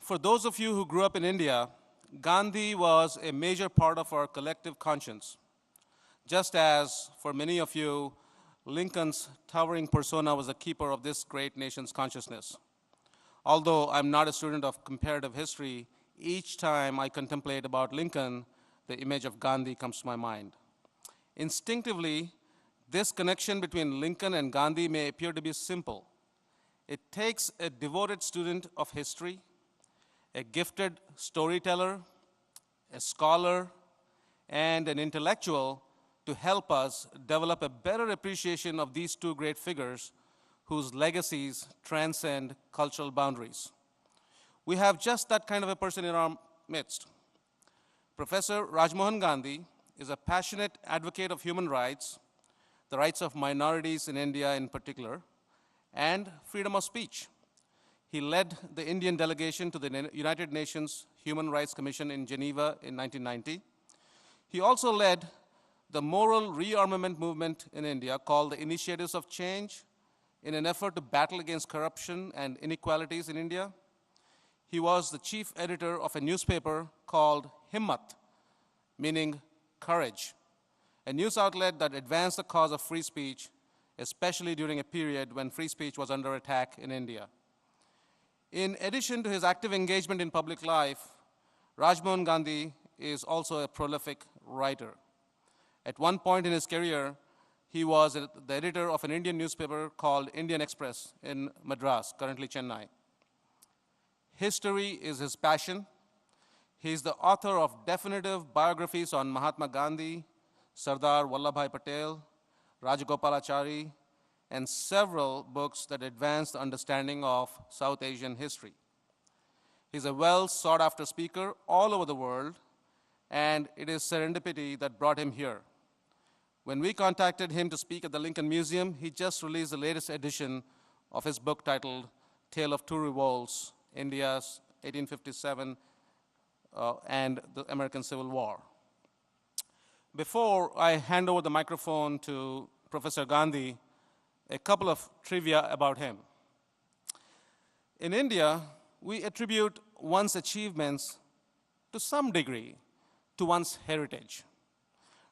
For those of you who grew up in India, Gandhi was a major part of our collective conscience. Just as, for many of you, Lincoln's towering persona was a keeper of this great nation's consciousness. Although I'm not a student of comparative history, each time I contemplate about Lincoln, the image of Gandhi comes to my mind. Instinctively, this connection between Lincoln and Gandhi may appear to be simple. It takes a devoted student of history, a gifted storyteller, a scholar, and an intellectual to help us develop a better appreciation of these two great figures whose legacies transcend cultural boundaries. We have just that kind of a person in our midst. Professor Rajmohan Gandhi is a passionate advocate of human rights, the rights of minorities in India in particular, and freedom of speech. He led the Indian delegation to the United Nations Human Rights Commission in Geneva in 1990. He also led the moral rearmament movement in India called the Initiatives of Change in an effort to battle against corruption and inequalities in India. He was the chief editor of a newspaper called Himmat, meaning courage, a news outlet that advanced the cause of free speech, especially during a period when free speech was under attack in India. In addition to his active engagement in public life, Rajmohan Gandhi is also a prolific writer. At one point in his career, he was the editor of an Indian newspaper called Indian Express in Madras, currently Chennai. History is his passion. He is the author of definitive biographies on Mahatma Gandhi, Sardar Vallabhbhai Patel, Rajagopalachari, and several books that advance the understanding of South Asian history. He's a well-sought-after speaker all over the world, and it is serendipity that brought him here. When we contacted him to speak at the Lincoln Museum, he just released the latest edition of his book titled Tale of Two Revolts, India's 1857 and the American Civil War. Before I hand over the microphone to Professor Gandhi, a couple of trivia about him. In India, we attribute one's achievements to some degree to one's heritage.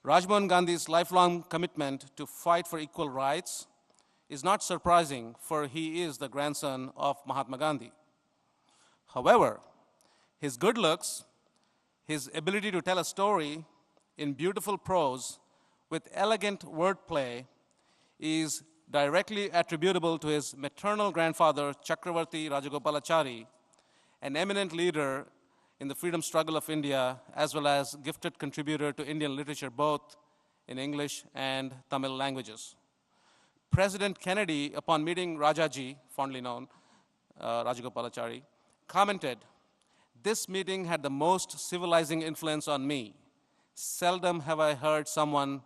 Rajmohan Gandhi's lifelong commitment to fight for equal rights is not surprising, for he is the grandson of Mahatma Gandhi. However, his good looks, his ability to tell a story in beautiful prose with elegant wordplay is directly attributable to his maternal grandfather, Chakravarti Rajagopalachari, an eminent leader in the freedom struggle of India, as well as gifted contributor to Indian literature, both in English and Tamil languages. President Kennedy, upon meeting Rajaji, fondly known, Rajagopalachari, commented, "This meeting had the most civilizing influence on me. Seldom have I heard someone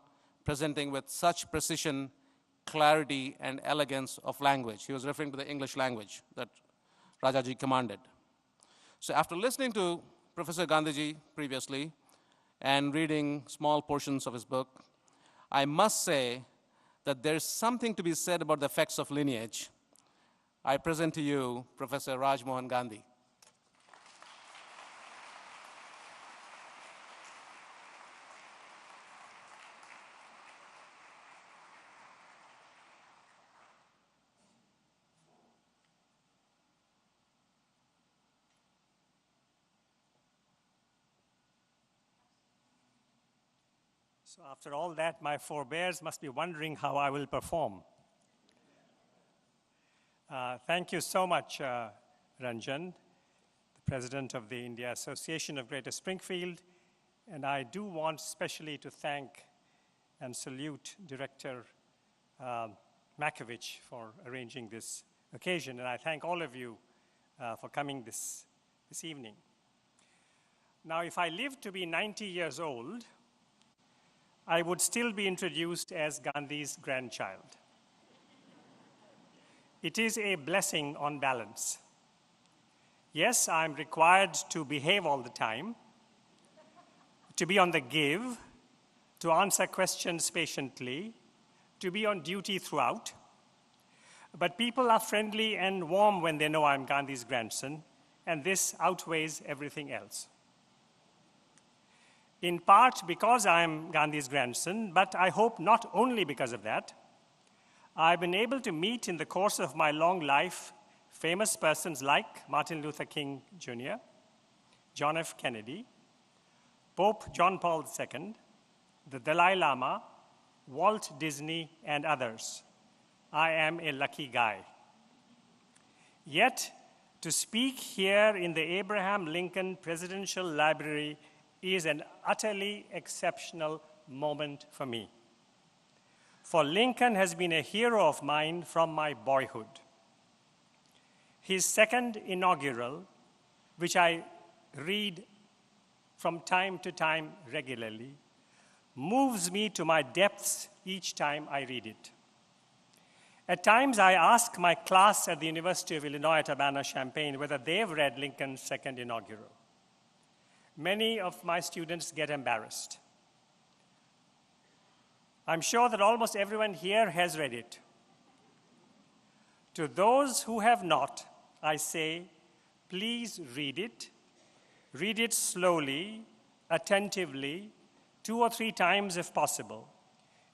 presenting with such precision, clarity, and elegance of language." He was referring to the English language that Rajaji commanded. So after listening to Professor Gandhiji previously and reading small portions of his book, I must say that there's something to be said about the effects of lineage. I present to you Professor Rajmohan Gandhi. So after all that, my forebears must be wondering how I will perform. Thank you so much, Ranjan, the president of the India Association of Greater Springfield. And I do want especially to thank and salute Director Makovich for arranging this occasion. And I thank all of you for coming this evening. Now, if I live to be 90 years old, I would still be introduced as Gandhi's grandchild. It is a blessing on balance. Yes, I'm required to behave all the time, to be on the give, to answer questions patiently, to be on duty throughout. But people are friendly and warm when they know I'm Gandhi's grandson, and this outweighs everything else. In part because I am Gandhi's grandson, but I hope not only because of that, I've been able to meet in the course of my long life famous persons like Martin Luther King Jr., John F. Kennedy, Pope John Paul II, the Dalai Lama, Walt Disney, and others. I am a lucky guy. Yet, to speak here in the Abraham Lincoln Presidential Library is an utterly exceptional moment for me. For Lincoln has been a hero of mine from my boyhood. His second inaugural, which I read from time to time regularly, moves me to my depths each time I read it. At times, I ask my class at the University of Illinois at Urbana-Champaign whether they've read Lincoln's second inaugural. Many of my students get embarrassed. I'm sure that almost everyone here has read it. To those who have not, I say, please read it slowly, attentively, 2 or 3 times if possible.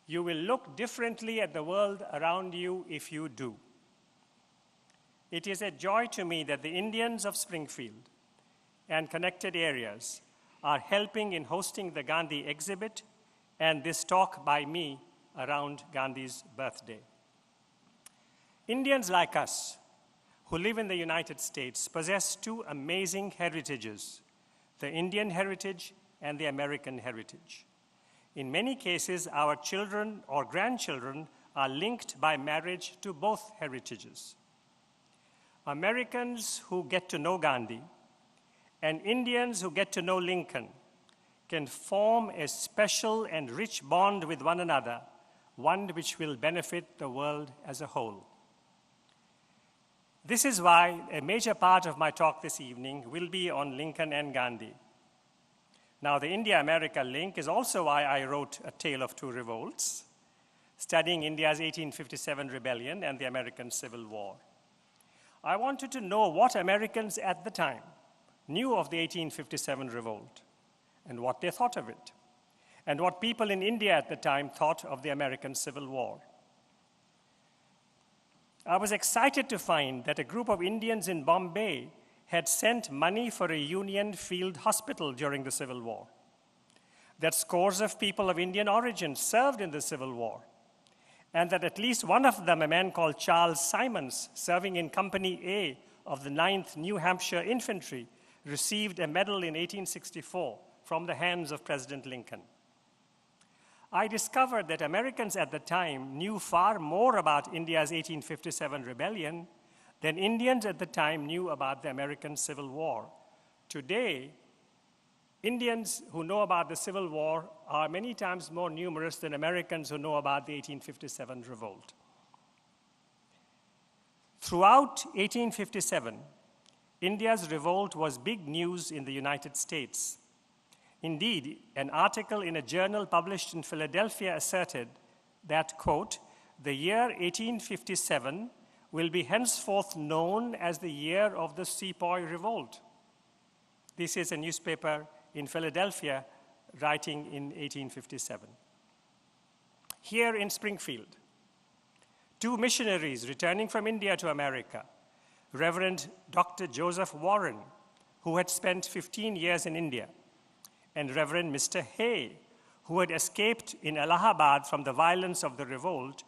You will look differently at the world around you if you do. It is a joy to me that the Indians of Springfield and connected areas are helping in hosting the Gandhi exhibit and this talk by me around Gandhi's birthday. Indians like us, who live in the United States, possess 2 amazing heritages, the Indian heritage and the American heritage. In many cases, our children or grandchildren are linked by marriage to both heritages. Americans who get to know Gandhi and Indians who get to know Lincoln can form a special and rich bond with one another, one which will benefit the world as a whole. This is why a major part of my talk this evening will be on Lincoln and Gandhi. Now, the India-America link is also why I wrote A Tale of Two Revolts, studying India's 1857 rebellion and the American Civil War. I wanted to know what Americans at the time knew of the 1857 revolt and what they thought of it, and what people in India at the time thought of the American Civil War. I was excited to find that a group of Indians in Bombay had sent money for a Union field hospital during the Civil War, that scores of people of Indian origin served in the Civil War, and that at least one of them, a man called Charles Simons, serving in Company A of the 9th New Hampshire Infantry, received a medal in 1864 from the hands of President Lincoln. I discovered that Americans at the time knew far more about India's 1857 rebellion than Indians at the time knew about the American Civil War. Today, Indians who know about the Civil War are many times more numerous than Americans who know about the 1857 revolt. Throughout 1857, India's revolt was big news in the United States. Indeed, an article in a journal published in Philadelphia asserted that, quote, the year 1857 will be henceforth known as the year of the Sepoy Revolt. This is a newspaper in Philadelphia writing in 1857. Here in Springfield, 2 missionaries returning from India to America, Reverend Dr. Joseph Warren, who had spent 15 years in India, and Reverend Mr. Hay, who had escaped in Allahabad from the violence of the revolt,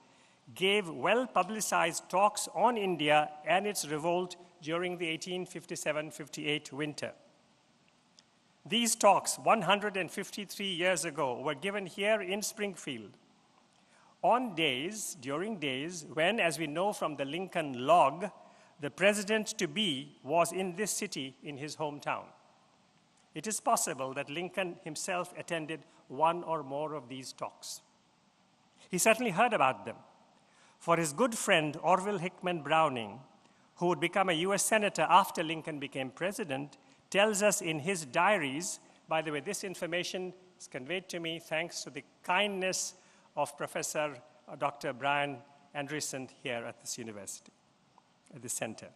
gave well-publicized talks on India and its revolt during the 1857-58 winter. These talks, 153 years ago, were given here in Springfield during days when, as we know from the Lincoln log, the president-to-be was in this city in his hometown. It is possible that Lincoln himself attended one or more of these talks. He certainly heard about them, for his good friend Orville Hickman Browning, who would become a US Senator after Lincoln became president, tells us in his diaries, by the way, this information is conveyed to me thanks to the kindness of Professor Dr. Brian Anderson here at this university, at the center.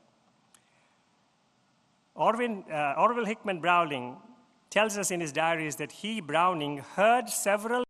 Orville Hickman Browning tells us in his diaries that he, Browning, heard several